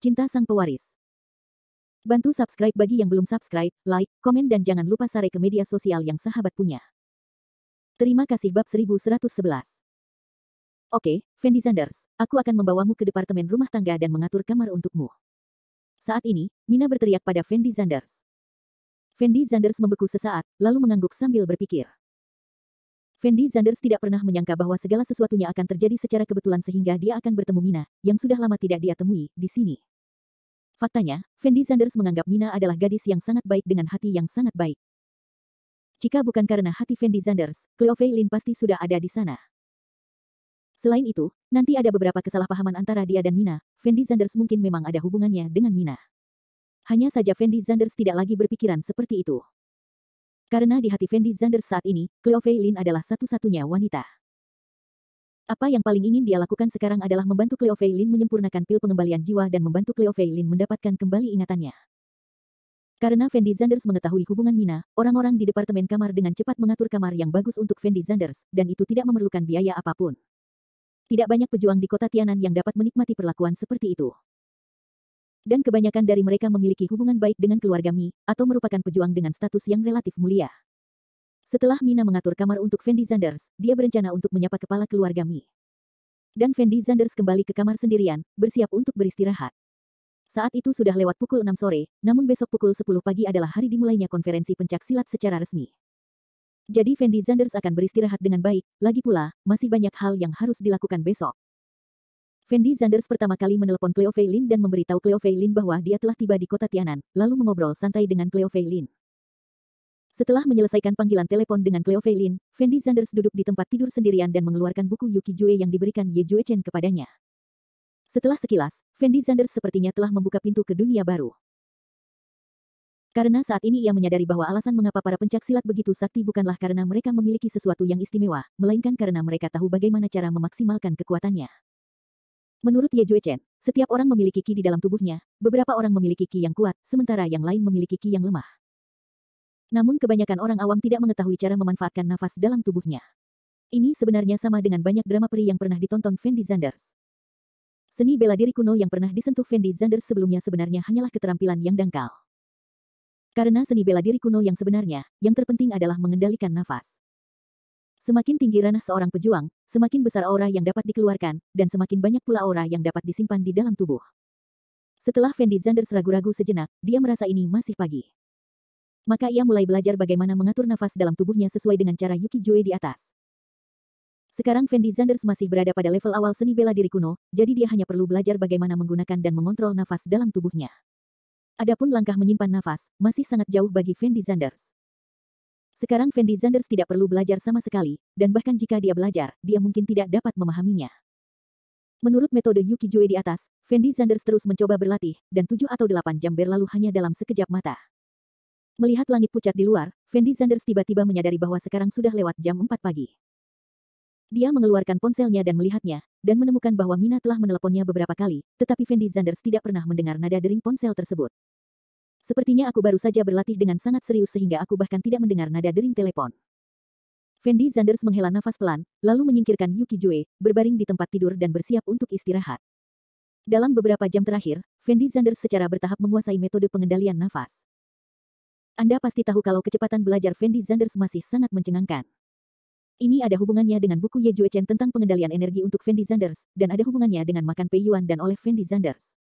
Cinta Sang Pewaris. Bantu subscribe bagi yang belum subscribe, like, komen dan jangan lupa share ke media sosial yang sahabat punya. Terima kasih bab 1111. Oke, Fendi Sanders, aku akan membawamu ke departemen rumah tangga dan mengatur kamar untukmu. Saat ini, Mina berteriak pada Fendi Sanders. Fendi Sanders membeku sesaat, lalu mengangguk sambil berpikir. Fendi Sanders tidak pernah menyangka bahwa segala sesuatunya akan terjadi secara kebetulan sehingga dia akan bertemu Mina, yang sudah lama tidak dia temui, di sini. Faktanya, Fendi Sanders menganggap Mina adalah gadis yang sangat baik dengan hati yang sangat baik. Jika bukan karena hati Fendi Sanders, Cleo Fei Lin pasti sudah ada di sana. Selain itu, nanti ada beberapa kesalahpahaman antara dia dan Mina. Fendi Sanders mungkin memang ada hubungannya dengan Mina. Hanya saja Fendi Sanders tidak lagi berpikiran seperti itu. Karena di hati Fendi Sanders saat ini, Cleo Fei Lin adalah satu-satunya wanita. Apa yang paling ingin dia lakukan sekarang adalah membantu Cleo Fei Lin menyempurnakan pil pengembalian jiwa dan membantu Cleo Fei Lin mendapatkan kembali ingatannya. Karena Fendi Sanders mengetahui hubungan Mina, orang-orang di departemen kamar dengan cepat mengatur kamar yang bagus untuk Fendi Sanders, dan itu tidak memerlukan biaya apapun. Tidak banyak pejuang di kota Tianan yang dapat menikmati perlakuan seperti itu. Dan kebanyakan dari mereka memiliki hubungan baik dengan keluarga Mi, atau merupakan pejuang dengan status yang relatif mulia. Setelah Mina mengatur kamar untuk Fendi Sanders, dia berencana untuk menyapa kepala keluarga Mi. Dan Fendi Sanders kembali ke kamar sendirian, bersiap untuk beristirahat. Saat itu sudah lewat pukul 6 sore, namun besok pukul 10 pagi adalah hari dimulainya konferensi pencak silat secara resmi. Jadi Fendi Sanders akan beristirahat dengan baik, lagi pula, masih banyak hal yang harus dilakukan besok. Fendi Sanders pertama kali menelepon Cleo Fei Lin dan memberitahu Cleo Fei Lin bahwa dia telah tiba di kota Tianan, lalu mengobrol santai dengan Cleo Fei Lin. Setelah menyelesaikan panggilan telepon dengan Cleo Fei Lin, Fendi Sanders duduk di tempat tidur sendirian dan mengeluarkan buku Yuki Jue yang diberikan Ye Jue Chen kepadanya. Setelah sekilas, Fendi Sanders sepertinya telah membuka pintu ke dunia baru. Karena saat ini ia menyadari bahwa alasan mengapa para pencak silat begitu sakti bukanlah karena mereka memiliki sesuatu yang istimewa, melainkan karena mereka tahu bagaimana cara memaksimalkan kekuatannya. Menurut Ye Jue Chen, setiap orang memiliki ki di dalam tubuhnya, beberapa orang memiliki ki yang kuat, sementara yang lain memiliki ki yang lemah. Namun kebanyakan orang awam tidak mengetahui cara memanfaatkan nafas dalam tubuhnya. Ini sebenarnya sama dengan banyak drama peri yang pernah ditonton Fendi Sanders. Seni bela diri kuno yang pernah disentuh Fendi Sanders sebelumnya sebenarnya hanyalah keterampilan yang dangkal. Karena seni bela diri kuno yang sebenarnya, yang terpenting adalah mengendalikan nafas. Semakin tinggi ranah seorang pejuang, semakin besar aura yang dapat dikeluarkan, dan semakin banyak pula aura yang dapat disimpan di dalam tubuh. Setelah Fendi Sanders ragu-ragu sejenak, dia merasa ini masih pagi. Maka ia mulai belajar bagaimana mengatur nafas dalam tubuhnya sesuai dengan cara Yuki Jue di atas. Sekarang Fendi Sanders masih berada pada level awal seni bela diri kuno, jadi dia hanya perlu belajar bagaimana menggunakan dan mengontrol nafas dalam tubuhnya. Adapun langkah menyimpan nafas, masih sangat jauh bagi Fendi Sanders. Sekarang Fendi Sanders tidak perlu belajar sama sekali, dan bahkan jika dia belajar, dia mungkin tidak dapat memahaminya. Menurut metode Yuki Jue di atas, Fendi Sanders terus mencoba berlatih, dan 7 atau 8 jam berlalu hanya dalam sekejap mata. Melihat langit pucat di luar, Fendi Sanders tiba-tiba menyadari bahwa sekarang sudah lewat jam 4 pagi. Dia mengeluarkan ponselnya dan melihatnya, dan menemukan bahwa Mina telah meneleponnya beberapa kali, tetapi Fendi Sanders tidak pernah mendengar nada dering ponsel tersebut. Sepertinya aku baru saja berlatih dengan sangat serius sehingga aku bahkan tidak mendengar nada dering telepon. Fendi Sanders menghela nafas pelan, lalu menyingkirkan Yuki Jue, berbaring di tempat tidur dan bersiap untuk istirahat. Dalam beberapa jam terakhir, Fendi Sanders secara bertahap menguasai metode pengendalian nafas. Anda pasti tahu kalau kecepatan belajar Fendi Sanders masih sangat mencengangkan. Ini ada hubungannya dengan buku Ye Jue Chen tentang pengendalian energi untuk Fendi Sanders, dan ada hubungannya dengan makan Pei Yuan dan oleh Fendi Sanders.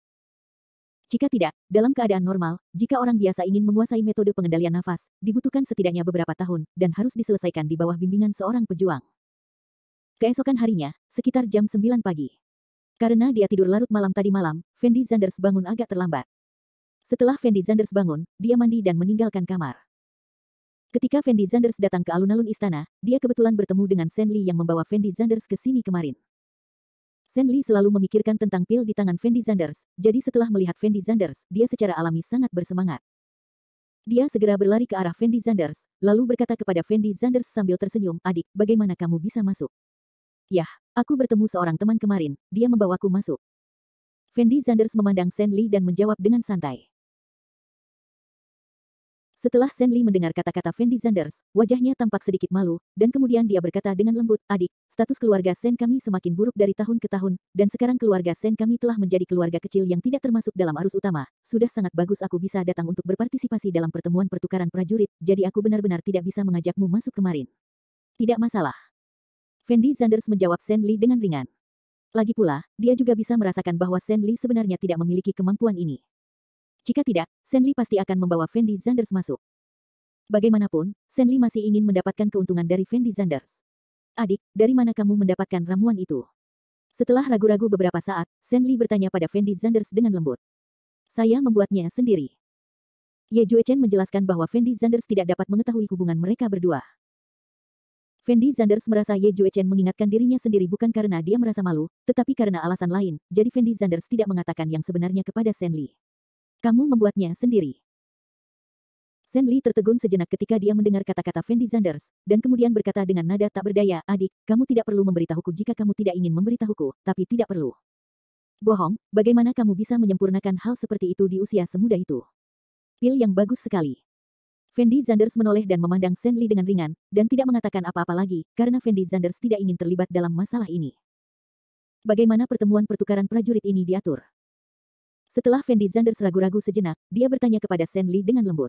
Jika tidak, dalam keadaan normal, jika orang biasa ingin menguasai metode pengendalian nafas, dibutuhkan setidaknya beberapa tahun, dan harus diselesaikan di bawah bimbingan seorang pejuang. Keesokan harinya, sekitar jam 9 pagi. Karena dia tidur larut malam tadi malam, Fendi Sanders bangun agak terlambat. Setelah Fendi Sanders bangun, dia mandi dan meninggalkan kamar. Ketika Fendi Sanders datang ke alun-alun istana, dia kebetulan bertemu dengan Shen Li yang membawa Fendi Sanders ke sini kemarin. Shen Li selalu memikirkan tentang pil di tangan Fendi Sanders, jadi setelah melihat Fendi Sanders, dia secara alami sangat bersemangat. Dia segera berlari ke arah Fendi Sanders, lalu berkata kepada Fendi Sanders sambil tersenyum, "Adik, bagaimana kamu bisa masuk?" "Yah, aku bertemu seorang teman kemarin, dia membawaku masuk." Fendi Sanders memandang Shen Li dan menjawab dengan santai. Setelah Senli mendengar kata-kata Fendi Zanders, wajahnya tampak sedikit malu, dan kemudian dia berkata dengan lembut, "Adik, status keluarga Sen kami semakin buruk dari tahun ke tahun, dan sekarang keluarga Sen kami telah menjadi keluarga kecil yang tidak termasuk dalam arus utama. Sudah sangat bagus aku bisa datang untuk berpartisipasi dalam pertemuan pertukaran prajurit, jadi aku benar-benar tidak bisa mengajakmu masuk kemarin." "Tidak masalah." Fendi Zanders menjawab Senli dengan ringan. Lagi pula, dia juga bisa merasakan bahwa Senli sebenarnya tidak memiliki kemampuan ini. Jika tidak, Senli pasti akan membawa Fendi Zanders masuk. Bagaimanapun, Senli masih ingin mendapatkan keuntungan dari Fendi Zanders. "Adik, dari mana kamu mendapatkan ramuan itu?" Setelah ragu-ragu beberapa saat, Senli bertanya pada Fendi Zanders dengan lembut. "Saya membuatnya sendiri." Ye Juechen menjelaskan bahwa Fendi Zanders tidak dapat mengetahui hubungan mereka berdua. Fendi Zanders merasa Ye Juechen mengingatkan dirinya sendiri bukan karena dia merasa malu, tetapi karena alasan lain, jadi Fendi Zanders tidak mengatakan yang sebenarnya kepada Senli. "Kamu membuatnya sendiri." Senli tertegun sejenak ketika dia mendengar kata-kata Fendi Zanders, dan kemudian berkata dengan nada tak berdaya, "Adik, kamu tidak perlu memberitahuku jika kamu tidak ingin memberitahuku, tapi tidak perlu." "Bohong, bagaimana kamu bisa menyempurnakan hal seperti itu di usia semuda itu?" "Pil yang bagus sekali." Fendi Zanders menoleh dan memandang Senli dengan ringan, dan tidak mengatakan apa-apa lagi, karena Fendi Zanders tidak ingin terlibat dalam masalah ini. Bagaimana pertemuan pertukaran prajurit ini diatur? Setelah Fendi Zanders ragu-ragu sejenak, dia bertanya kepada Senli dengan lembut.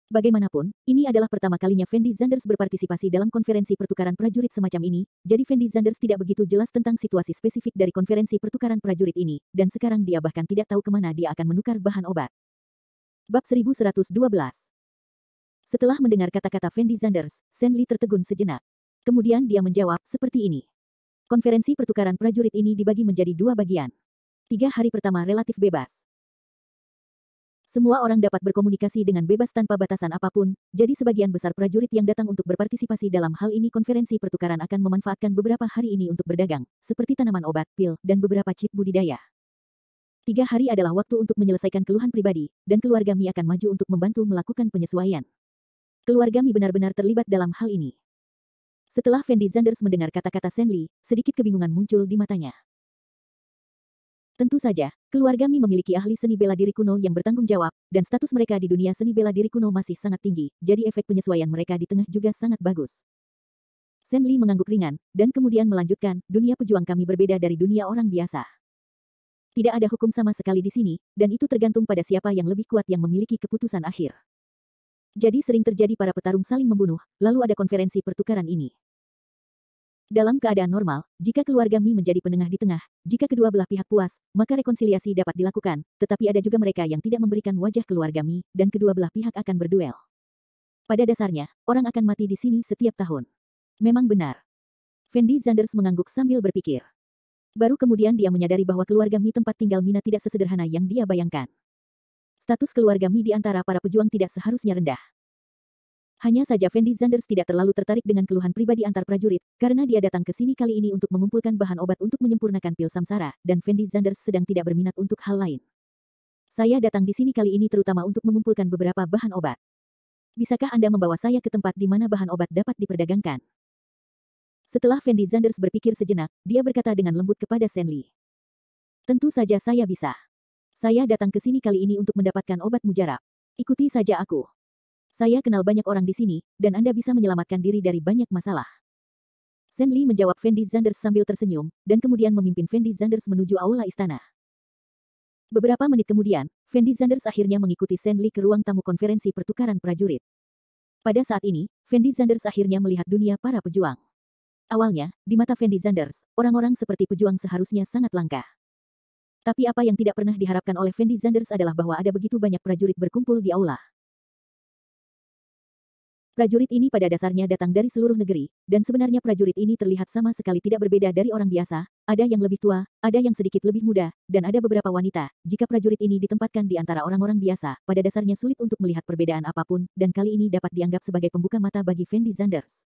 Bagaimanapun, ini adalah pertama kalinya Fendi Zanders berpartisipasi dalam konferensi pertukaran prajurit semacam ini, jadi Fendi Zanders tidak begitu jelas tentang situasi spesifik dari konferensi pertukaran prajurit ini, dan sekarang dia bahkan tidak tahu kemana dia akan menukar bahan obat. Bab 1112. Setelah mendengar kata-kata Fendi Zanders, Senli tertegun sejenak. Kemudian dia menjawab, "Seperti ini. Konferensi pertukaran prajurit ini dibagi menjadi 2 bagian. 3 hari pertama relatif bebas. Semua orang dapat berkomunikasi dengan bebas tanpa batasan apapun, jadi sebagian besar prajurit yang datang untuk berpartisipasi dalam hal ini konferensi pertukaran akan memanfaatkan beberapa hari ini untuk berdagang, seperti tanaman obat, pil, dan beberapa cheat budidaya. 3 hari adalah waktu untuk menyelesaikan keluhan pribadi, dan keluarga Mi akan maju untuk membantu melakukan penyesuaian. Keluarga Mi benar-benar terlibat dalam hal ini." Setelah Fendi Zanders mendengar kata-kata Senli, sedikit kebingungan muncul di matanya. Tentu saja, keluarga Mi memiliki ahli seni bela diri kuno yang bertanggung jawab, dan status mereka di dunia seni bela diri kuno masih sangat tinggi, jadi efek penyesuaian mereka di tengah juga sangat bagus. Senli mengangguk ringan, dan kemudian melanjutkan, "Dunia pejuang kami berbeda dari dunia orang biasa. Tidak ada hukum sama sekali di sini, dan itu tergantung pada siapa yang lebih kuat yang memiliki keputusan akhir. Jadi sering terjadi para petarung saling membunuh, lalu ada konferensi pertukaran ini. Dalam keadaan normal, jika keluarga Mi menjadi penengah di tengah, jika kedua belah pihak puas, maka rekonsiliasi dapat dilakukan, tetapi ada juga mereka yang tidak memberikan wajah keluarga Mi, dan kedua belah pihak akan berduel. Pada dasarnya, orang akan mati di sini setiap tahun." "Memang benar." Fendi Zanders mengangguk sambil berpikir. Baru kemudian dia menyadari bahwa keluarga Mi tempat tinggal Mina tidak sesederhana yang dia bayangkan. Status keluarga Mi di antara para pejuang tidak seharusnya rendah. Hanya saja Fendi Zanders tidak terlalu tertarik dengan keluhan pribadi antar prajurit, karena dia datang ke sini kali ini untuk mengumpulkan bahan obat untuk menyempurnakan pil samsara, dan Fendi Zanders sedang tidak berminat untuk hal lain. "Saya datang di sini kali ini terutama untuk mengumpulkan beberapa bahan obat. Bisakah Anda membawa saya ke tempat di mana bahan obat dapat diperdagangkan?" Setelah Fendi Zanders berpikir sejenak, dia berkata dengan lembut kepada Senli. "Tentu saja saya bisa. Saya datang ke sini kali ini untuk mendapatkan obat mujarab. Ikuti saja aku. Saya kenal banyak orang di sini, dan Anda bisa menyelamatkan diri dari banyak masalah." Senli menjawab Fendi Zanders sambil tersenyum, dan kemudian memimpin Fendi Zanders menuju aula istana. Beberapa menit kemudian, Fendi Zanders akhirnya mengikuti Senli ke ruang tamu konferensi pertukaran prajurit. Pada saat ini, Fendi Zanders akhirnya melihat dunia para pejuang. Awalnya, di mata Fendi Zanders, orang-orang seperti pejuang seharusnya sangat langka. Tapi apa yang tidak pernah diharapkan oleh Fendi Zanders adalah bahwa ada begitu banyak prajurit berkumpul di aula. Prajurit ini pada dasarnya datang dari seluruh negeri, dan sebenarnya prajurit ini terlihat sama sekali tidak berbeda dari orang biasa, ada yang lebih tua, ada yang sedikit lebih muda, dan ada beberapa wanita. Jika prajurit ini ditempatkan di antara orang-orang biasa, pada dasarnya sulit untuk melihat perbedaan apapun, dan kali ini dapat dianggap sebagai pembuka mata bagi Fendi Zanders.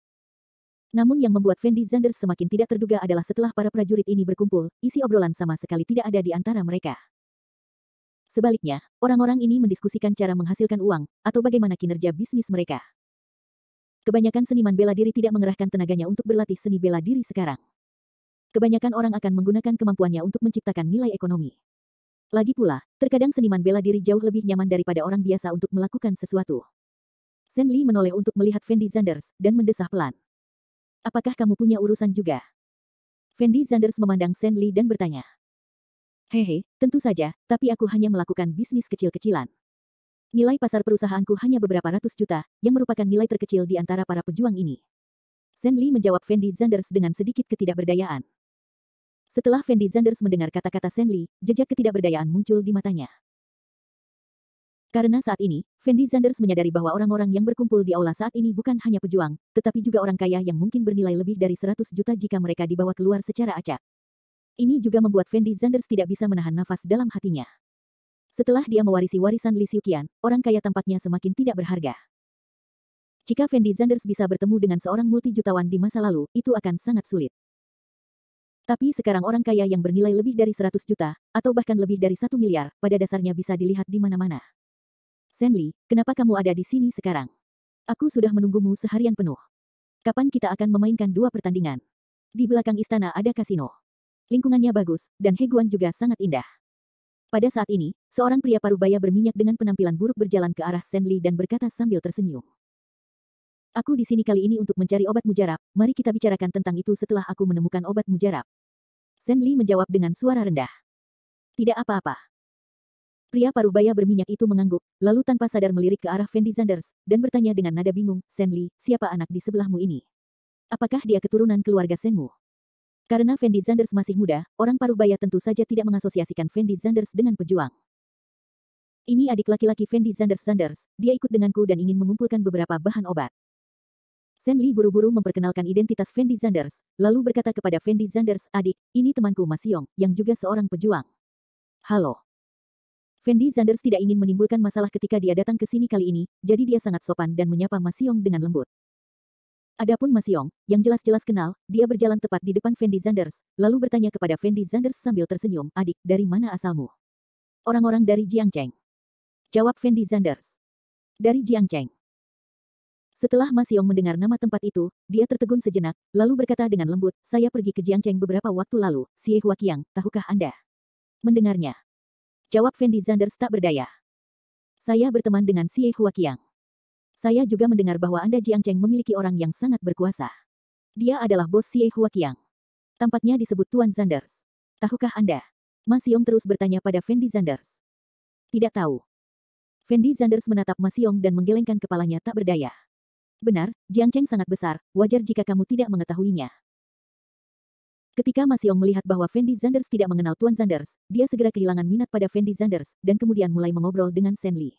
Namun yang membuat Fendi Zanders semakin tidak terduga adalah setelah para prajurit ini berkumpul, isi obrolan sama sekali tidak ada di antara mereka. Sebaliknya, orang-orang ini mendiskusikan cara menghasilkan uang, atau bagaimana kinerja bisnis mereka. Kebanyakan seniman bela diri tidak mengerahkan tenaganya untuk berlatih seni bela diri sekarang. Kebanyakan orang akan menggunakan kemampuannya untuk menciptakan nilai ekonomi. Lagi pula, terkadang seniman bela diri jauh lebih nyaman daripada orang biasa untuk melakukan sesuatu. Shen Li menoleh untuk melihat Fendi Zanders, dan mendesah pelan. Apakah kamu punya urusan juga? Fendi Zanders memandang Shen Li dan bertanya. Hehe, tentu saja, tapi aku hanya melakukan bisnis kecil-kecilan. Nilai pasar perusahaanku hanya beberapa ratus juta, yang merupakan nilai terkecil di antara para pejuang ini. Shen Li menjawab Fendi Zanders dengan sedikit ketidakberdayaan. Setelah Fendi Zanders mendengar kata-kata Shen Li, jejak ketidakberdayaan muncul di matanya. Karena saat ini, Fendi Zanders menyadari bahwa orang-orang yang berkumpul di aula saat ini bukan hanya pejuang, tetapi juga orang kaya yang mungkin bernilai lebih dari 100 juta jika mereka dibawa keluar secara acak. Ini juga membuat Fendi Zanders tidak bisa menahan nafas dalam hatinya. Setelah dia mewarisi warisan Li Xiuqian, orang kaya tampaknya semakin tidak berharga. Jika Fendi Zanders bisa bertemu dengan seorang multijutawan di masa lalu, itu akan sangat sulit. Tapi sekarang orang kaya yang bernilai lebih dari 100 juta, atau bahkan lebih dari 1 miliar, pada dasarnya bisa dilihat di mana-mana. Shen Li, kenapa kamu ada di sini sekarang? Aku sudah menunggumu seharian penuh. Kapan kita akan memainkan 2 pertandingan? Di belakang istana ada kasino. Lingkungannya bagus, dan Heguan juga sangat indah. Pada saat ini, seorang pria parubaya berminyak dengan penampilan buruk berjalan ke arah Shen Li dan berkata sambil tersenyum. Aku di sini kali ini untuk mencari obat mujarab, mari kita bicarakan tentang itu setelah aku menemukan obat mujarab. Shen Li menjawab dengan suara rendah. Tidak apa-apa. Pria parubaya berminyak itu mengangguk, lalu tanpa sadar melirik ke arah Fendi Zanders, dan bertanya dengan nada bingung, Shen Li, siapa anak di sebelahmu ini? Apakah dia keturunan keluarga Shenmu? Karena Fendi Zanders masih muda, orang parubaya tentu saja tidak mengasosiasikan Fendi Zanders dengan pejuang. Ini adik laki-laki Fendi Zanders, dia ikut denganku dan ingin mengumpulkan beberapa bahan obat. Shen Li buru-buru memperkenalkan identitas Fendi Zanders, lalu berkata kepada Fendi Zanders, adik, ini temanku Ma Xiong, yang juga seorang pejuang. Halo. Fendi Zanders tidak ingin menimbulkan masalah ketika dia datang ke sini kali ini, jadi dia sangat sopan dan menyapa Ma Xiong dengan lembut. Adapun Ma Xiong, yang jelas-jelas kenal, dia berjalan tepat di depan Fendi Zanders, lalu bertanya kepada Fendi Zanders sambil tersenyum, adik, dari mana asalmu? Orang-orang dari Jiangcheng. Jawab Fendi Zanders. Dari Jiangcheng. Setelah Ma Xiong mendengar nama tempat itu, dia tertegun sejenak, lalu berkata dengan lembut, saya pergi ke Jiangcheng beberapa waktu lalu, Xie Huaqiang, tahukah Anda? Mendengarnya. Jawab Fendi Zanders tak berdaya. Saya berteman dengan Xie Huaqiang. Saya juga mendengar bahwa Anda Jiangcheng memiliki orang yang sangat berkuasa. Dia adalah bos Xie Huaqiang. Tampaknya disebut Tuan Zanders. Tahukah Anda? Ma Xiong terus bertanya pada Fendi Zanders. Tidak tahu. Fendi Zanders menatap Ma Xiong dan menggelengkan kepalanya tak berdaya. Benar, Jiangcheng sangat besar, wajar jika kamu tidak mengetahuinya. Ketika Ma Xiong melihat bahwa Fendi Zanders tidak mengenal Tuan Zanders, dia segera kehilangan minat pada Fendi Zanders, dan kemudian mulai mengobrol dengan Shen Li.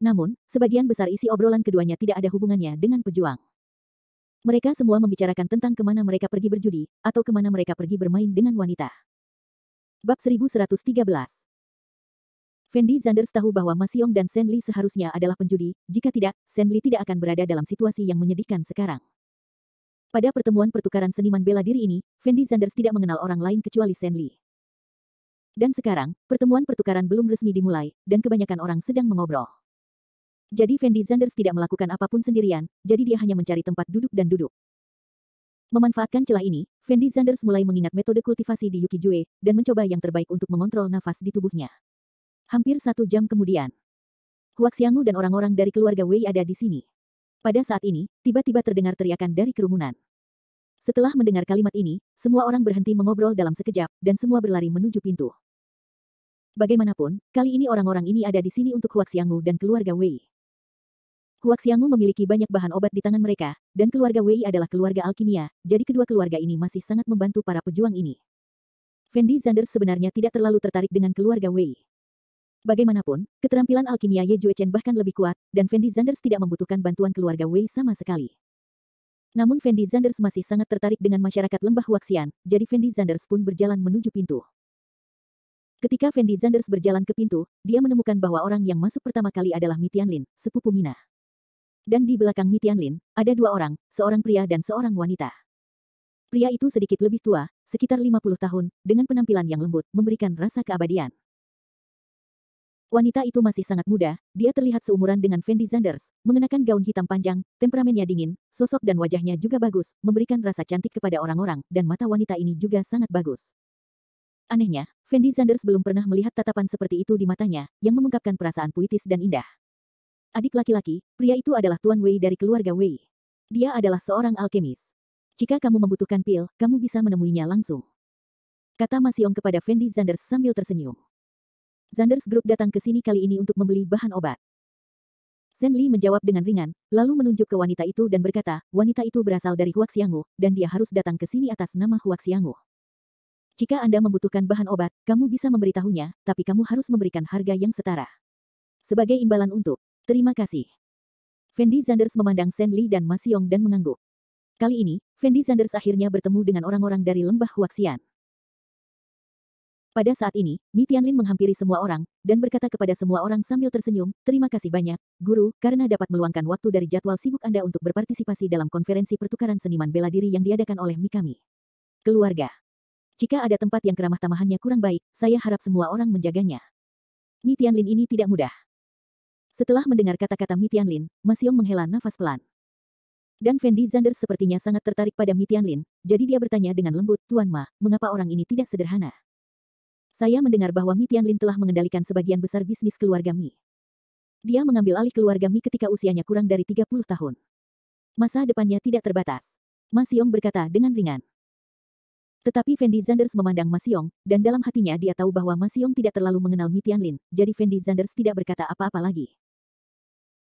Namun, sebagian besar isi obrolan keduanya tidak ada hubungannya dengan pejuang. Mereka semua membicarakan tentang kemana mereka pergi berjudi, atau kemana mereka pergi bermain dengan wanita. Bab 1113. Fendi Zanders tahu bahwa Ma Xiong dan Shen Li seharusnya adalah penjudi, jika tidak, Shen Li tidak akan berada dalam situasi yang menyedihkan sekarang. Pada pertemuan pertukaran seniman bela diri ini, Fendi Zanders tidak mengenal orang lain kecuali Shen Li. Dan sekarang, pertemuan pertukaran belum resmi dimulai, dan kebanyakan orang sedang mengobrol. Jadi Fendi Zanders tidak melakukan apapun sendirian, jadi dia hanya mencari tempat duduk dan duduk. Memanfaatkan celah ini, Fendi Zanders mulai mengingat metode kultivasi di Yukijue, dan mencoba yang terbaik untuk mengontrol nafas di tubuhnya. Hampir 1 jam kemudian, Huaxiangu dan orang-orang dari keluarga Wei ada di sini. Pada saat ini, tiba-tiba terdengar teriakan dari kerumunan. Setelah mendengar kalimat ini, semua orang berhenti mengobrol dalam sekejap, dan semua berlari menuju pintu. Bagaimanapun, kali ini orang-orang ini ada di sini untuk Huaxiangu dan keluarga Wei. Huaxiangu memiliki banyak bahan obat di tangan mereka, dan keluarga Wei adalah keluarga alkimia, jadi kedua keluarga ini masih sangat membantu para pejuang ini. Fendi Zanders sebenarnya tidak terlalu tertarik dengan keluarga Wei. Bagaimanapun, keterampilan alkimia Ye Juechen bahkan lebih kuat, dan Fendi Zanders tidak membutuhkan bantuan keluarga Wei sama sekali. Namun Fendi Zanders masih sangat tertarik dengan masyarakat lembah Huaxian, jadi Fendi Zanders pun berjalan menuju pintu. Ketika Fendi Zanders berjalan ke pintu, dia menemukan bahwa orang yang masuk pertama kali adalah Mi Tianlin, sepupu Mina. Dan di belakang Mi Tianlin, ada 2 orang, seorang pria dan seorang wanita. Pria itu sedikit lebih tua, sekitar 50 tahun, dengan penampilan yang lembut, memberikan rasa keabadian. Wanita itu masih sangat muda, dia terlihat seumuran dengan Fendi Zanders, mengenakan gaun hitam panjang, temperamennya dingin, sosok dan wajahnya juga bagus, memberikan rasa cantik kepada orang-orang, dan mata wanita ini juga sangat bagus. Anehnya, Fendi Sanders belum pernah melihat tatapan seperti itu di matanya, yang mengungkapkan perasaan puitis dan indah. Adik laki-laki, pria itu adalah Tuan Wei dari keluarga Wei. Dia adalah seorang alkemis. Jika kamu membutuhkan pil, kamu bisa menemuinya langsung. Kata Mas Yong kepada Fendi Sanders sambil tersenyum. Sanders Group datang ke sini kali ini untuk membeli bahan obat. Shen Li menjawab dengan ringan, lalu menunjuk ke wanita itu dan berkata, wanita itu berasal dari Huaxiangu, dan dia harus datang ke sini atas nama Huaxiangu. Jika Anda membutuhkan bahan obat, kamu bisa memberitahunya, tapi kamu harus memberikan harga yang setara. Sebagai imbalan untuk, terima kasih. Fendi Sanders memandang Shen Li dan Mas Yong dan mengangguk. Kali ini, Fendi Sanders akhirnya bertemu dengan orang-orang dari lembah Huaxian. Pada saat ini, Mi Tianlin menghampiri semua orang, dan berkata kepada semua orang sambil tersenyum, terima kasih banyak, Guru, karena dapat meluangkan waktu dari jadwal sibuk Anda untuk berpartisipasi dalam konferensi pertukaran seniman bela diri yang diadakan oleh Mi kami. Keluarga. Jika ada tempat yang keramah tamahannya kurang baik, saya harap semua orang menjaganya. Mi Tianlin ini tidak mudah. Setelah mendengar kata-kata Mi Tianlin, Mas Yong menghela nafas pelan. Dan Fendi Sanders sepertinya sangat tertarik pada Mi Tianlin, jadi dia bertanya dengan lembut, Tuan Ma, mengapa orang ini tidak sederhana? Saya mendengar bahwa Mi Tianlin telah mengendalikan sebagian besar bisnis keluarga Mi. Dia mengambil alih keluarga Mi ketika usianya kurang dari 30 tahun. Masa depannya tidak terbatas. Mas Yong berkata dengan ringan. Tetapi Fendi Sanders memandang Mas Yong, dan dalam hatinya dia tahu bahwa Mas Yong tidak terlalu mengenal Mi Tianlin, jadi Fendi Sanders tidak berkata apa-apa lagi.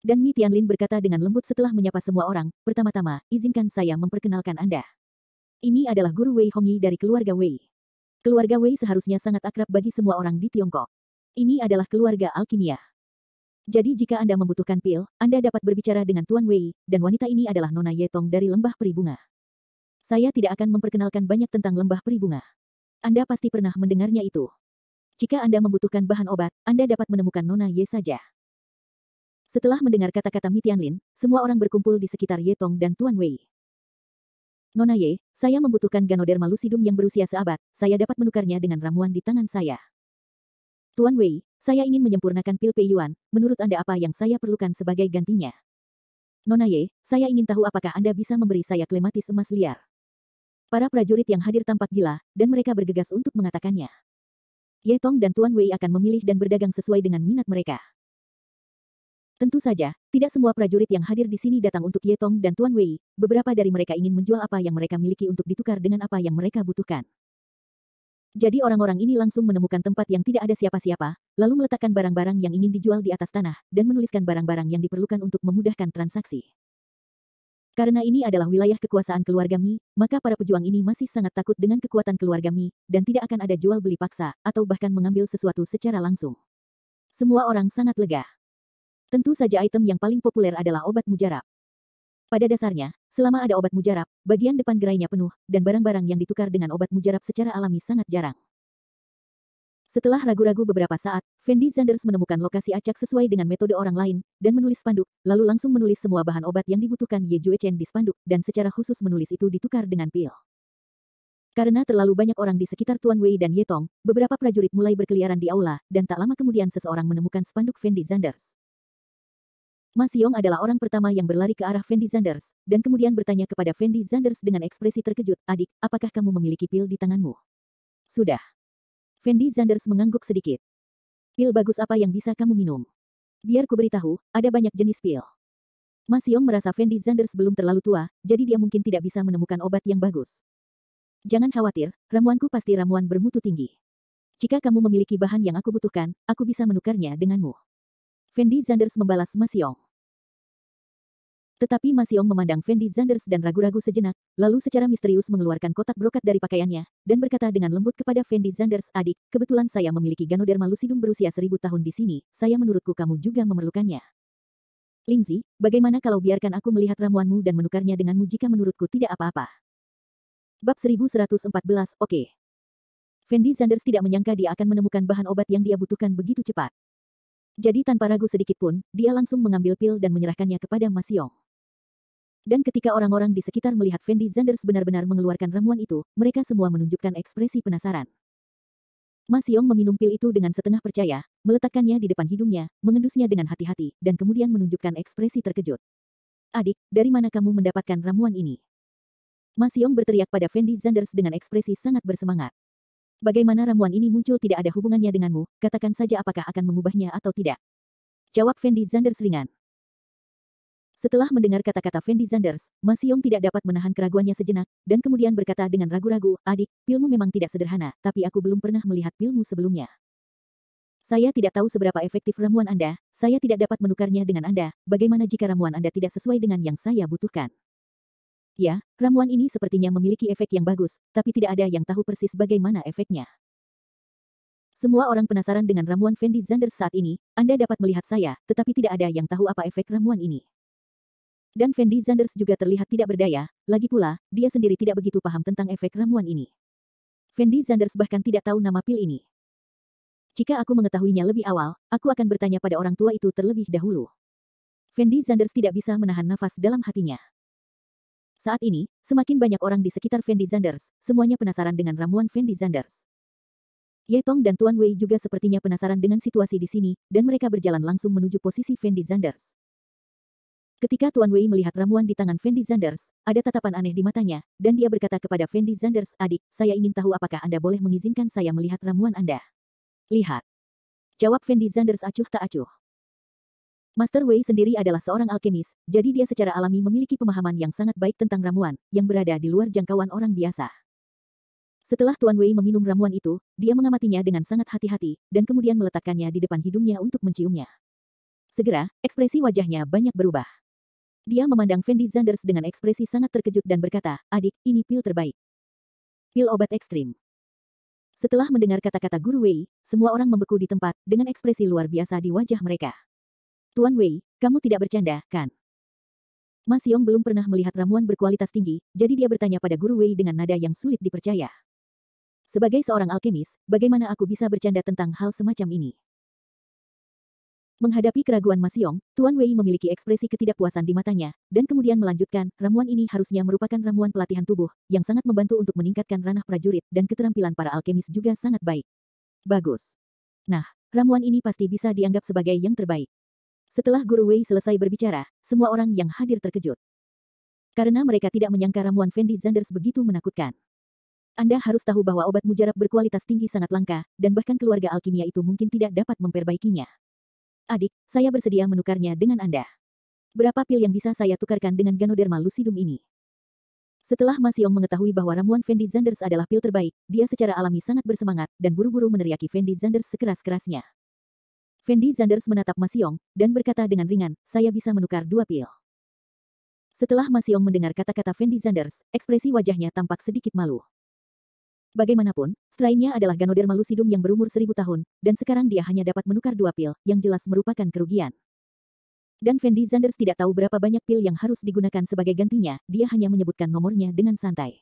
Dan Mi Tianlin berkata dengan lembut setelah menyapa semua orang, pertama-tama, izinkan saya memperkenalkan Anda. Ini adalah Guru Wei Hongyi dari keluarga Wei. Keluarga Wei seharusnya sangat akrab bagi semua orang di Tiongkok. Ini adalah keluarga alkimia. Jadi jika Anda membutuhkan pil, Anda dapat berbicara dengan Tuan Wei, dan wanita ini adalah Nona Yetong dari Lembah Peri Bunga. Saya tidak akan memperkenalkan banyak tentang Lembah Peri Bunga. Anda pasti pernah mendengarnya itu. Jika Anda membutuhkan bahan obat, Anda dapat menemukan Nona Ye saja. Setelah mendengar kata-kata Mi Tianlin, semua orang berkumpul di sekitar Yetong dan Tuan Wei. Nona Ye, saya membutuhkan Ganoderma lucidum yang berusia seabad, saya dapat menukarnya dengan ramuan di tangan saya. Tuan Wei, saya ingin menyempurnakan pil Pei Yuan, menurut Anda apa yang saya perlukan sebagai gantinya? Nona Ye, saya ingin tahu apakah Anda bisa memberi saya klematis emas liar. Para prajurit yang hadir tampak gila, dan mereka bergegas untuk mengatakannya. Yetong dan Tuan Wei akan memilih dan berdagang sesuai dengan minat mereka. Tentu saja, tidak semua prajurit yang hadir di sini datang untuk Yetong dan Tuan Wei, beberapa dari mereka ingin menjual apa yang mereka miliki untuk ditukar dengan apa yang mereka butuhkan. Jadi orang-orang ini langsung menemukan tempat yang tidak ada siapa-siapa, lalu meletakkan barang-barang yang ingin dijual di atas tanah, dan menuliskan barang-barang yang diperlukan untuk memudahkan transaksi. Karena ini adalah wilayah kekuasaan keluarga Mi, maka para pejuang ini masih sangat takut dengan kekuatan keluarga Mi, dan tidak akan ada jual beli paksa, atau bahkan mengambil sesuatu secara langsung. Semua orang sangat lega. Tentu saja item yang paling populer adalah obat mujarab. Pada dasarnya, selama ada obat mujarab, bagian depan gerainya penuh, dan barang-barang yang ditukar dengan obat mujarab secara alami sangat jarang. Setelah ragu-ragu beberapa saat, Fendi Sanders menemukan lokasi acak sesuai dengan metode orang lain, dan menulis spanduk, lalu langsung menulis semua bahan obat yang dibutuhkan Ye Juechen di spanduk, dan secara khusus menulis itu ditukar dengan pil. Karena terlalu banyak orang di sekitar Tuan Wei dan Yetong, beberapa prajurit mulai berkeliaran di aula, dan tak lama kemudian seseorang menemukan spanduk Fendi Sanders. Mas Yong adalah orang pertama yang berlari ke arah Fendi Sanders, dan kemudian bertanya kepada Fendi Sanders dengan ekspresi terkejut, adik, apakah kamu memiliki pil di tanganmu? Sudah. Fendi Sanders mengangguk sedikit. Pil bagus apa yang bisa kamu minum? Biar ku beritahu, ada banyak jenis pil. Mas Yong merasa Fendi Sanders belum terlalu tua, jadi dia mungkin tidak bisa menemukan obat yang bagus. Jangan khawatir, ramuanku pasti ramuan bermutu tinggi. Jika kamu memiliki bahan yang aku butuhkan, aku bisa menukarnya denganmu. Fendi Sanders membalas Mas Yong. Tetapi Mas Yong memandang Fendi Sanders dan ragu-ragu sejenak, lalu secara misterius mengeluarkan kotak brokat dari pakaiannya, dan berkata dengan lembut kepada Fendi Sanders, adik, kebetulan saya memiliki Ganoderma lucidum berusia 1000 tahun di sini, saya menurutku kamu juga memerlukannya. Lingzi, bagaimana kalau biarkan aku melihat ramuanmu dan menukarnya denganmu jika menurutku tidak apa-apa? Bab 1114, oke. Fendi Sanders tidak menyangka dia akan menemukan bahan obat yang dia butuhkan begitu cepat. Jadi tanpa ragu sedikit pun, dia langsung mengambil pil dan menyerahkannya kepada Mas Yong. Dan ketika orang-orang di sekitar melihat Fendi Sanders benar-benar mengeluarkan ramuan itu, mereka semua menunjukkan ekspresi penasaran. Mas Yong meminum pil itu dengan setengah percaya, meletakkannya di depan hidungnya, mengendusnya dengan hati-hati, dan kemudian menunjukkan ekspresi terkejut. Adik, dari mana kamu mendapatkan ramuan ini? Mas Yong berteriak pada Fendi Sanders dengan ekspresi sangat bersemangat. Bagaimana ramuan ini muncul tidak ada hubungannya denganmu, katakan saja apakah akan mengubahnya atau tidak. Jawab Fendi Zanders ringan. Setelah mendengar kata-kata Fendi Zanders, Ma Xiong tidak dapat menahan keraguannya sejenak, dan kemudian berkata dengan ragu-ragu, adik, pilmu memang tidak sederhana, tapi aku belum pernah melihat pilmu sebelumnya. Saya tidak tahu seberapa efektif ramuan Anda, saya tidak dapat menukarnya dengan Anda, bagaimana jika ramuan Anda tidak sesuai dengan yang saya butuhkan? Ya, ramuan ini sepertinya memiliki efek yang bagus, tapi tidak ada yang tahu persis bagaimana efeknya. Semua orang penasaran dengan ramuan Fendi Zanders saat ini, Anda dapat melihat saya, tetapi tidak ada yang tahu apa efek ramuan ini. Dan Fendi Zanders juga terlihat tidak berdaya, lagi pula, dia sendiri tidak begitu paham tentang efek ramuan ini. Fendi Zanders bahkan tidak tahu nama pil ini. Jika aku mengetahuinya lebih awal, aku akan bertanya pada orang tua itu terlebih dahulu. Fendi Zanders tidak bisa menahan nafas dalam hatinya. Saat ini, semakin banyak orang di sekitar Fendi Zanders, semuanya penasaran dengan ramuan Fendi Zanders. Ye Tong dan Tuan Wei juga sepertinya penasaran dengan situasi di sini, dan mereka berjalan langsung menuju posisi Fendi Zanders. Ketika Tuan Wei melihat ramuan di tangan Fendi Zanders, ada tatapan aneh di matanya, dan dia berkata kepada Fendi Zanders, adik, saya ingin tahu apakah Anda boleh mengizinkan saya melihat ramuan Anda. Lihat. Jawab Fendi Zanders acuh tak acuh. Master Wei sendiri adalah seorang alkemis, jadi dia secara alami memiliki pemahaman yang sangat baik tentang ramuan, yang berada di luar jangkauan orang biasa. Setelah Tuan Wei meminum ramuan itu, dia mengamatinya dengan sangat hati-hati, dan kemudian meletakkannya di depan hidungnya untuk menciumnya. Segera, ekspresi wajahnya banyak berubah. Dia memandang Fendi Zanders dengan ekspresi sangat terkejut dan berkata, adik, ini pil terbaik. Pil obat ekstrim. Setelah mendengar kata-kata Guru Wei, semua orang membeku di tempat, dengan ekspresi luar biasa di wajah mereka. Tuan Wei, kamu tidak bercanda, kan? Ma Xiong belum pernah melihat ramuan berkualitas tinggi, jadi dia bertanya pada Guru Wei dengan nada yang sulit dipercaya. Sebagai seorang alkemis, bagaimana aku bisa bercanda tentang hal semacam ini? Menghadapi keraguan Ma Xiong, Tuan Wei memiliki ekspresi ketidakpuasan di matanya, dan kemudian melanjutkan, ramuan ini harusnya merupakan ramuan pelatihan tubuh, yang sangat membantu untuk meningkatkan ranah prajurit, dan keterampilan para alkemis juga sangat baik. Bagus. Nah, ramuan ini pasti bisa dianggap sebagai yang terbaik. Setelah Guru Wei selesai berbicara, semua orang yang hadir terkejut. Karena mereka tidak menyangka ramuan Fendi Zanders begitu menakutkan. Anda harus tahu bahwa obat mujarab berkualitas tinggi sangat langka, dan bahkan keluarga alkimia itu mungkin tidak dapat memperbaikinya. Adik, saya bersedia menukarnya dengan Anda. Berapa pil yang bisa saya tukarkan dengan Ganoderma lucidum ini? Setelah Ma Xiong mengetahui bahwa ramuan Fendi Zanders adalah pil terbaik, dia secara alami sangat bersemangat, dan buru-buru meneriaki Fendi Zanders sekeras-kerasnya. Fendi Zanders menatap Ma Xiong, dan berkata dengan ringan, saya bisa menukar 2 pil. Setelah Ma Xiong mendengar kata-kata Fendi Zanders, ekspresi wajahnya tampak sedikit malu. Bagaimanapun, strainnya adalah Ganoderma lucidum yang berumur 1000 tahun, dan sekarang dia hanya dapat menukar 2 pil, yang jelas merupakan kerugian. Dan Fendi Zanders tidak tahu berapa banyak pil yang harus digunakan sebagai gantinya, dia hanya menyebutkan nomornya dengan santai.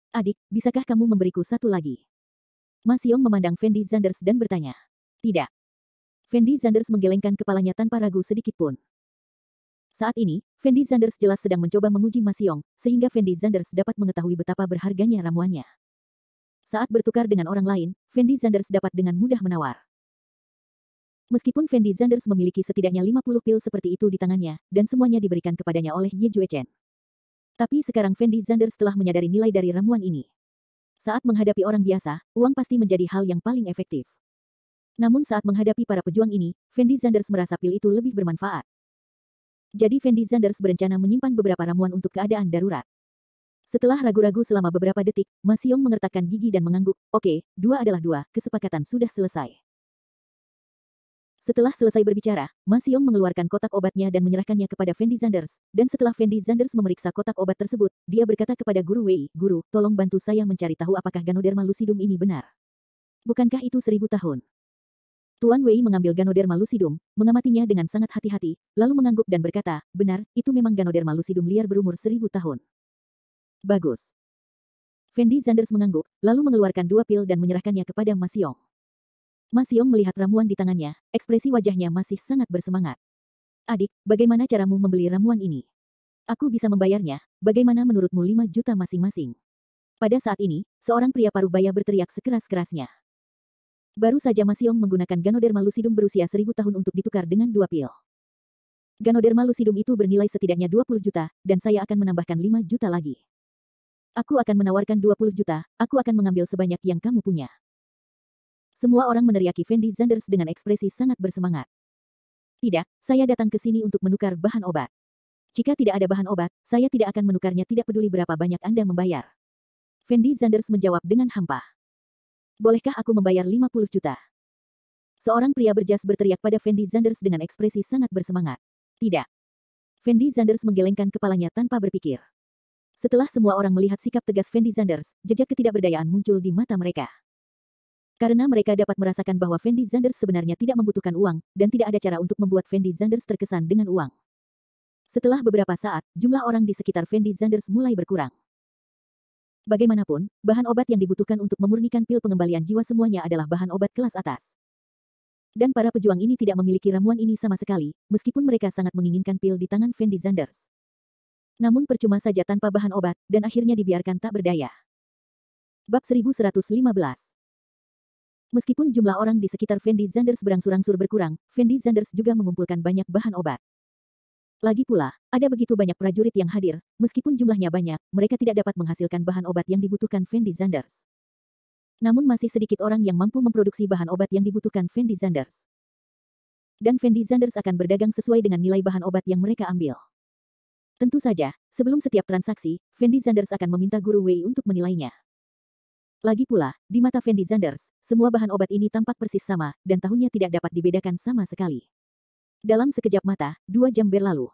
Adik, bisakah kamu memberiku satu lagi? Ma Xiong memandang Fendi Zanders dan bertanya. Tidak. Fendi Zanders menggelengkan kepalanya tanpa ragu sedikit pun. Saat ini, Fendi Zanders jelas sedang mencoba menguji Ma Xiong, sehingga Fendi Zanders dapat mengetahui betapa berharganya ramuannya. Saat bertukar dengan orang lain, Fendi Zanders dapat dengan mudah menawar. Meskipun Fendi Zanders memiliki setidaknya 50 pil seperti itu di tangannya, dan semuanya diberikan kepadanya oleh Ye Juechen. Tapi sekarang Fendi Zanders telah menyadari nilai dari ramuan ini. Saat menghadapi orang biasa, uang pasti menjadi hal yang paling efektif. Namun saat menghadapi para pejuang ini, Fendi Zanders merasa pil itu lebih bermanfaat. Jadi Fendi Zanders berencana menyimpan beberapa ramuan untuk keadaan darurat. Setelah ragu-ragu selama beberapa detik, Ma Xiong mengertakkan gigi dan mengangguk. Oke, 2 adalah 2, kesepakatan sudah selesai. Setelah selesai berbicara, Ma Xiong mengeluarkan kotak obatnya dan menyerahkannya kepada Fendi Zanders, dan setelah Fendi Zanders memeriksa kotak obat tersebut, dia berkata kepada Guru Wei, Guru, tolong bantu saya mencari tahu apakah Ganoderma lucidum ini benar. Bukankah itu 1000 tahun? Tuan Wei mengambil Ganoderma lucidum, mengamatinya dengan sangat hati-hati, lalu mengangguk dan berkata, benar, itu memang Ganoderma lucidum liar berumur 1000 tahun. Bagus. Fendi Zanders mengangguk, lalu mengeluarkan 2 pil dan menyerahkannya kepada Ma Xiong. Ma Xiong melihat ramuan di tangannya, ekspresi wajahnya masih sangat bersemangat. Adik, bagaimana caramu membeli ramuan ini? Aku bisa membayarnya, bagaimana menurutmu 5 juta masing-masing? Pada saat ini, seorang pria paruh baya berteriak sekeras-kerasnya. Baru saja Ma Xiong menggunakan Ganoderma lucidum berusia 1000 tahun untuk ditukar dengan 2 pil. Ganoderma lucidum itu bernilai setidaknya 20 juta, dan saya akan menambahkan 5 juta lagi. Aku akan menawarkan 20 juta, aku akan mengambil sebanyak yang kamu punya. Semua orang meneriaki Fendi Zanders dengan ekspresi sangat bersemangat. Tidak, saya datang ke sini untuk menukar bahan obat. Jika tidak ada bahan obat, saya tidak akan menukarnya, tidak peduli berapa banyak Anda membayar. Fendi Zanders menjawab dengan hampa. Bolehkah aku membayar 50 juta? Seorang pria berjas berteriak pada Fendi Zanders dengan ekspresi sangat bersemangat. Tidak. Fendi Zanders menggelengkan kepalanya tanpa berpikir. Setelah semua orang melihat sikap tegas Fendi Zanders, jejak ketidakberdayaan muncul di mata mereka. Karena mereka dapat merasakan bahwa Fendi Zanders sebenarnya tidak membutuhkan uang, dan tidak ada cara untuk membuat Fendi Zanders terkesan dengan uang. Setelah beberapa saat, jumlah orang di sekitar Fendi Zanders mulai berkurang. Bagaimanapun, bahan obat yang dibutuhkan untuk memurnikan pil pengembalian jiwa semuanya adalah bahan obat kelas atas. Dan para pejuang ini tidak memiliki ramuan ini sama sekali, meskipun mereka sangat menginginkan pil di tangan Fendi Zanders. Namun percuma saja tanpa bahan obat, dan akhirnya dibiarkan tak berdaya. Bab 1115. Meskipun jumlah orang di sekitar Fendi Zanders berangsur-angsur berkurang, Fendi Zanders juga mengumpulkan banyak bahan obat. Lagi pula, ada begitu banyak prajurit yang hadir, meskipun jumlahnya banyak, mereka tidak dapat menghasilkan bahan obat yang dibutuhkan Fendi Zanders. Namun masih sedikit orang yang mampu memproduksi bahan obat yang dibutuhkan Fendi Zanders. Dan Fendi Zanders akan berdagang sesuai dengan nilai bahan obat yang mereka ambil. Tentu saja, sebelum setiap transaksi, Fendi Zanders akan meminta Guru Wei untuk menilainya. Lagi pula, di mata Fendi Zanders, semua bahan obat ini tampak persis sama, dan tahunnya tidak dapat dibedakan sama sekali. Dalam sekejap mata, 2 jam berlalu.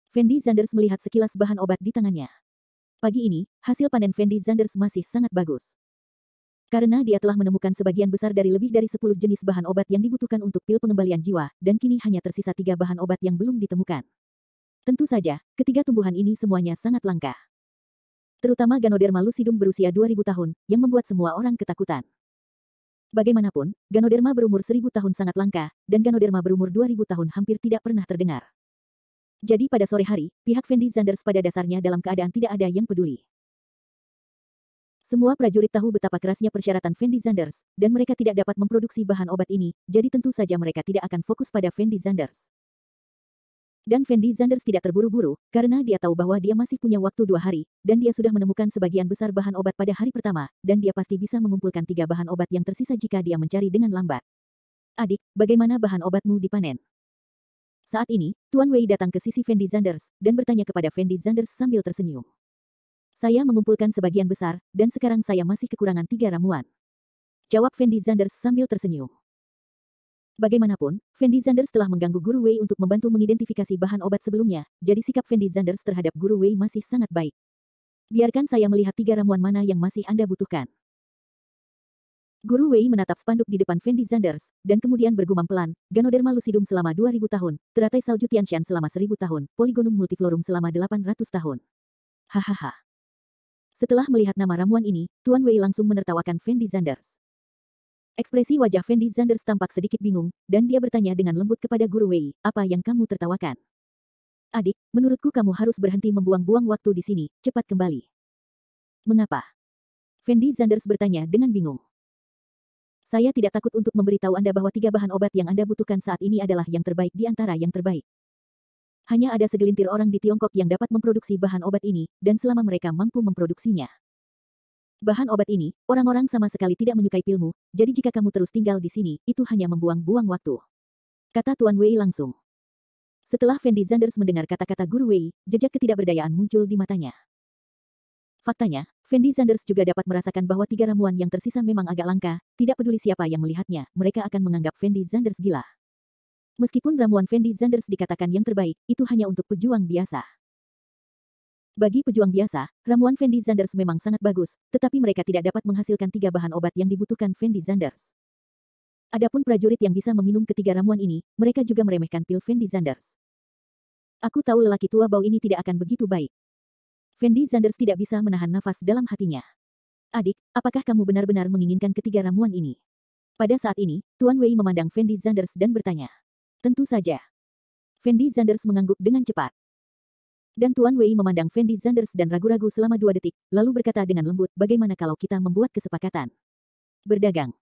Fendi Zanders melihat sekilas bahan obat di tangannya. Pagi ini, hasil panen Fendi Zanders masih sangat bagus. Karena dia telah menemukan sebagian besar dari lebih dari 10 jenis bahan obat yang dibutuhkan untuk pil pengembalian jiwa, dan kini hanya tersisa 3 bahan obat yang belum ditemukan. Tentu saja, ketiga tumbuhan ini semuanya sangat langka. Terutama Ganoderma lucidum berusia 2000 tahun, yang membuat semua orang ketakutan. Bagaimanapun, Ganoderma berumur 1000 tahun sangat langka, dan Ganoderma berumur 2000 tahun hampir tidak pernah terdengar. Jadi pada sore hari, pihak Fendi Zanders pada dasarnya dalam keadaan tidak ada yang peduli. Semua prajurit tahu betapa kerasnya persyaratan Fendi Zanders, dan mereka tidak dapat memproduksi bahan obat ini, jadi tentu saja mereka tidak akan fokus pada Fendi Zanders. Dan Fendi Zanders tidak terburu-buru, karena dia tahu bahwa dia masih punya waktu 2 hari, dan dia sudah menemukan sebagian besar bahan obat pada hari pertama, dan dia pasti bisa mengumpulkan 3 bahan obat yang tersisa jika dia mencari dengan lambat. Adik, bagaimana bahan obatmu dipanen? Saat ini, Tuan Wei datang ke sisi Fendi Zanders, dan bertanya kepada Fendi Zanders sambil tersenyum. Saya mengumpulkan sebagian besar, dan sekarang saya masih kekurangan 3 ramuan. Jawab Fendi Zanders sambil tersenyum. Bagaimanapun, Fendi Zanders telah mengganggu Guru Wei untuk membantu mengidentifikasi bahan obat sebelumnya, jadi sikap Fendi Zanders terhadap Guru Wei masih sangat baik. Biarkan saya melihat 3 ramuan mana yang masih Anda butuhkan. Guru Wei menatap spanduk di depan Fendi Zanders, dan kemudian bergumam pelan, Ganoderma lucidum selama 2000 tahun, teratai salju Tianshan selama 1000 tahun, Polygonum multiflorum selama 800 tahun. Hahaha. Setelah melihat nama ramuan ini, Tuan Wei langsung menertawakan Fendi Zanders. Ekspresi wajah Fendi Zanders tampak sedikit bingung, dan dia bertanya dengan lembut kepada Guru Wei, apa yang kamu tertawakan? Adik, menurutku kamu harus berhenti membuang-buang waktu di sini, cepat kembali. Mengapa? Fendi Zanders bertanya dengan bingung. Saya tidak takut untuk memberitahu Anda bahwa 3 bahan obat yang Anda butuhkan saat ini adalah yang terbaik di antara yang terbaik. Hanya ada segelintir orang di Tiongkok yang dapat memproduksi bahan obat ini, dan selama mereka mampu memproduksinya. Bahan obat ini, orang-orang sama sekali tidak menyukai pilmu, jadi jika kamu terus tinggal di sini, itu hanya membuang-buang waktu. Kata Tuan Wei langsung. Setelah Fendi Zanders mendengar kata-kata Guru Wei, jejak ketidakberdayaan muncul di matanya. Faktanya, Fendi Zanders juga dapat merasakan bahwa 3 ramuan yang tersisa memang agak langka, tidak peduli siapa yang melihatnya, mereka akan menganggap Fendi Zanders gila. Meskipun ramuan Fendi Zanders dikatakan yang terbaik, itu hanya untuk pejuang biasa. Bagi pejuang biasa, ramuan Fendi Zanders memang sangat bagus, tetapi mereka tidak dapat menghasilkan 3 bahan obat yang dibutuhkan Fendi Zanders. Adapun prajurit yang bisa meminum ketiga ramuan ini, mereka juga meremehkan pil Fendi Zanders. Aku tahu lelaki tua bau ini tidak akan begitu baik. Fendi Zanders tidak bisa menahan nafas dalam hatinya. Adik, apakah kamu benar-benar menginginkan ketiga ramuan ini? Pada saat ini, Tuan Wei memandang Fendi Zanders dan bertanya. Tentu saja. Fendi Zanders mengangguk dengan cepat. Dan Tuan Wei memandang Fendi Zanders dan ragu-ragu selama 2 detik, lalu berkata dengan lembut, bagaimana kalau kita membuat kesepakatan? Berdagang.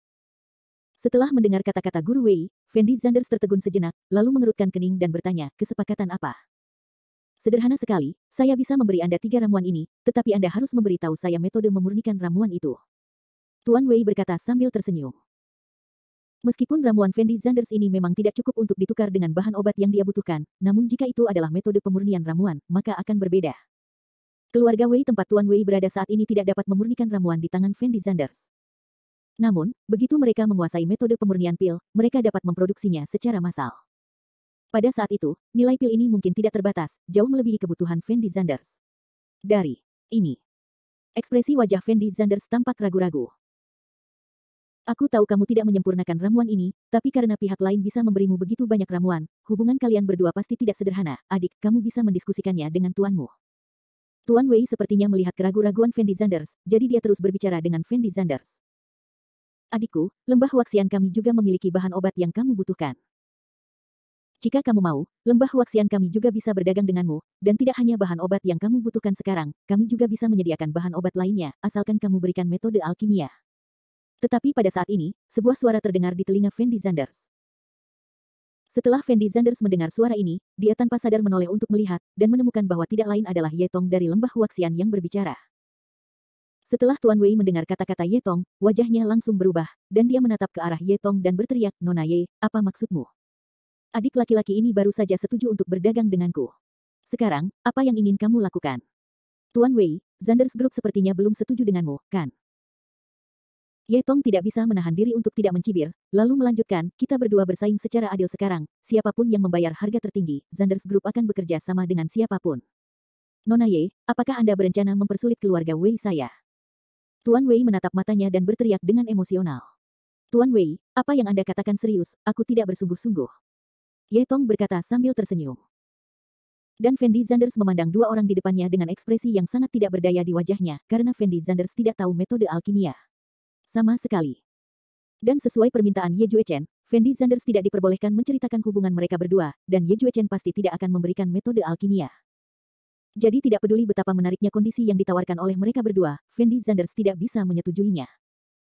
Setelah mendengar kata-kata Guru Wei, Fendi Zanders tertegun sejenak, lalu mengerutkan kening dan bertanya, kesepakatan apa? Sederhana sekali, saya bisa memberi Anda 3 ramuan ini, tetapi Anda harus memberitahu saya metode memurnikan ramuan itu. Tuan Wei berkata sambil tersenyum. Meskipun ramuan Fendi Zanders ini memang tidak cukup untuk ditukar dengan bahan obat yang dia butuhkan, namun jika itu adalah metode pemurnian ramuan, maka akan berbeda. Keluarga Wei tempat Tuan Wei berada saat ini tidak dapat memurnikan ramuan di tangan Fendi Zanders. Namun, begitu mereka menguasai metode pemurnian pil, mereka dapat memproduksinya secara massal. Pada saat itu, nilai pil ini mungkin tidak terbatas, jauh melebihi kebutuhan Fendi Zanders. Dari ini, ekspresi wajah Fendi Zanders tampak ragu-ragu. Aku tahu kamu tidak menyempurnakan ramuan ini, tapi karena pihak lain bisa memberimu begitu banyak ramuan, hubungan kalian berdua pasti tidak sederhana. Adik, kamu bisa mendiskusikannya dengan tuanmu. Tuan Wei sepertinya melihat keraguan-raguan Fendi Zanders, jadi dia terus berbicara dengan Fendi Zanders. Adikku, lembah Waxian kami juga memiliki bahan obat yang kamu butuhkan. Jika kamu mau, lembah Waxian kami juga bisa berdagang denganmu, dan tidak hanya bahan obat yang kamu butuhkan sekarang, kami juga bisa menyediakan bahan obat lainnya, asalkan kamu berikan metode alkimia. Tetapi pada saat ini, sebuah suara terdengar di telinga Fendi Zanders. Setelah Fendi Zanders mendengar suara ini, dia tanpa sadar menoleh untuk melihat, dan menemukan bahwa tidak lain adalah Ye Tong dari lembah Waxian yang berbicara. Setelah Tuan Wei mendengar kata-kata Ye Tong, wajahnya langsung berubah, dan dia menatap ke arah Ye Tong dan berteriak, Nona Ye, apa maksudmu? Adik laki-laki ini baru saja setuju untuk berdagang denganku. Sekarang, apa yang ingin kamu lakukan? Tuan Wei, Zanders Group sepertinya belum setuju denganmu, kan? Ye Tong tidak bisa menahan diri untuk tidak mencibir, lalu melanjutkan, kita berdua bersaing secara adil sekarang, siapapun yang membayar harga tertinggi, Zanders Group akan bekerja sama dengan siapapun. Nona Ye, apakah Anda berencana mempersulit keluarga Wei saya? Tuan Wei menatap matanya dan berteriak dengan emosional. Tuan Wei, apa yang Anda katakan serius, aku tidak bersungguh-sungguh. Ye Tong berkata sambil tersenyum. Dan Fendi Zanders memandang dua orang di depannya dengan ekspresi yang sangat tidak berdaya di wajahnya, karena Fendi Zanders tidak tahu metode alkimia sama sekali. Dan sesuai permintaan Ye Juechen, Fendi Zanders tidak diperbolehkan menceritakan hubungan mereka berdua, dan Ye Juechen pasti tidak akan memberikan metode alkimia. Jadi tidak peduli betapa menariknya kondisi yang ditawarkan oleh mereka berdua, Fendi Zanders tidak bisa menyetujuinya.